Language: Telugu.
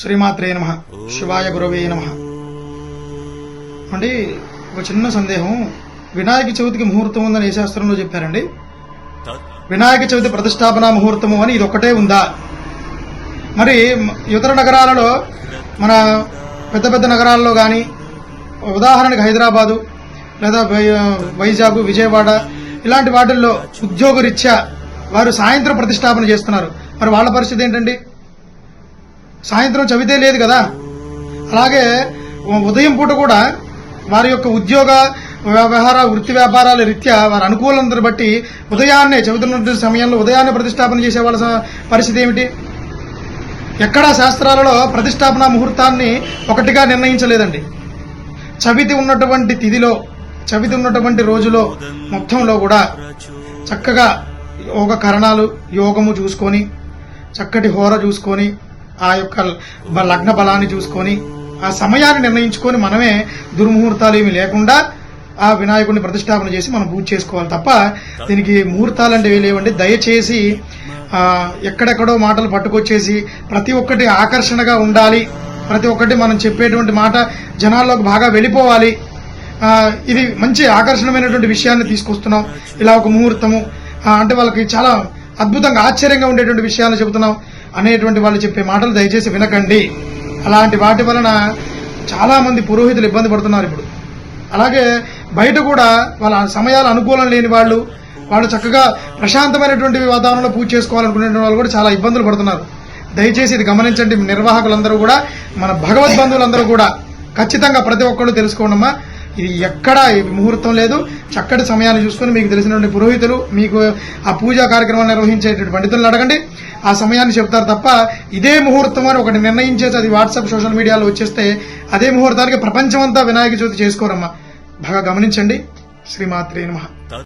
శ్రీమాత్రే నమః. శివాయ గురవే నమః. అంటే ఒక చిన్న సందేహం. వినాయక చవితికి ముహూర్తం ఉందని ఏ శాస్త్రంలో చెప్పారండి? వినాయక చవితి ప్రతిష్టాపన ముహూర్తము అని ఇది ఒక్కటే ఉందా? మరి ఇతర నగరాలలో, మన పెద్ద పెద్ద నగరాల్లో కానీ, ఉదాహరణకు హైదరాబాదు లేదా వైజాగ్, విజయవాడ ఇలాంటి వాటిల్లో ఉద్యోగరీత్యా వారు సాయంత్రం ప్రతిష్టాపన చేస్తున్నారు. మరి వాళ్ళ పరిస్థితి ఏంటండి? సాయంత్రం చవితే లేదు కదా. అలాగే ఉదయం పూట కూడా వారి యొక్క ఉద్యోగ వ్యవహార వృత్తి వ్యాపారాల రీత్యా వారి అనుకూలతను బట్టి ఉదయాన్నే చదువుతున్న సమయంలో ఉదయాన్నే ప్రతిష్టాపన చేసే వాళ్ళ పరిస్థితి ఏమిటి? ఎక్కడా శాస్త్రాలలో ప్రతిష్టాపన ముహూర్తాన్ని ఒకటిగా నిర్ణయించలేదండి. చవితి ఉన్నటువంటి తిథిలో, చవితి ఉన్నటువంటి రోజులో మొత్తంలో కూడా చక్కగా యోగ కరణాలు, యోగము చూసుకొని, చక్కటి హోర చూసుకొని, ఆ యొక్క లగ్న బలాన్ని చూసుకొని, ఆ సమయాన్ని నిర్ణయించుకొని మనమే దుర్ముహూర్తాలు ఏమి లేకుండా ఆ వినాయకుడిని ప్రతిష్టాపన చేసి మనం పూజ చేసుకోవాలి తప్ప దీనికి ముహూర్తాలు అంటే లేవండి. దయచేసి ఎక్కడెక్కడో మాటలు పట్టుకొచ్చేసి ప్రతి ఒక్కటి ఆకర్షణగా ఉండాలి, ప్రతి ఒక్కటి మనం చెప్పేటువంటి మాట జనాల్లోకి బాగా వెళ్ళిపోవాలి, ఇది మంచి ఆకర్షణమైనటువంటి విషయాన్ని తీసుకొస్తున్నాం, ఇలా ఒక ముహూర్తము అంటే వాళ్ళకి చాలా అద్భుతంగా ఆశ్చర్యంగా ఉండేటువంటి విషయాలు చెబుతున్నాం అనేటువంటి వాళ్ళు చెప్పే మాటలు దయచేసి వినకండి. అలాంటి వాటి వలన చాలా మంది పురోహితులు ఇబ్బంది పడుతున్నారు ఇప్పుడు. అలాగే బయట కూడా వాళ్ళ సమయాలు అనుకూలం లేని వాళ్ళు చక్కగా ప్రశాంతమైనటువంటి వాతావరణంలో పూజ చేసుకోవాలనుకునే వాళ్ళు కూడా చాలా ఇబ్బందులు పడుతున్నారు. దయచేసి ఇది గమనించండి. నిర్వాహకులందరూ కూడా, మన భగవద్బంధువులందరూ కూడా ఖచ్చితంగా ప్రతి ఒక్కళ్ళు తెలుసుకోండమ్మా. ఇది ఎక్కడా ముహూర్తం లేదు. చక్కటి సమయాన్ని చూసుకుని మీకు తెలిసినటువంటి పురోహితులు, మీకు ఆ పూజా కార్యక్రమాలు నిర్వహించేటువంటి పండితులను అడగండి, ఆ సమయాన్ని చెప్తారు తప్ప ఇదే ముహూర్తం అని ఒకటి నిర్ణయించేసి అది వాట్సాప్ సోషల్ మీడియాలో వచ్చేస్తే అదే ముహూర్తానికి ప్రపంచమంతా వినాయక చవితి చేసుకోరమ్మా. బాగా గమనించండి. శ్రీమాత్రే నమః.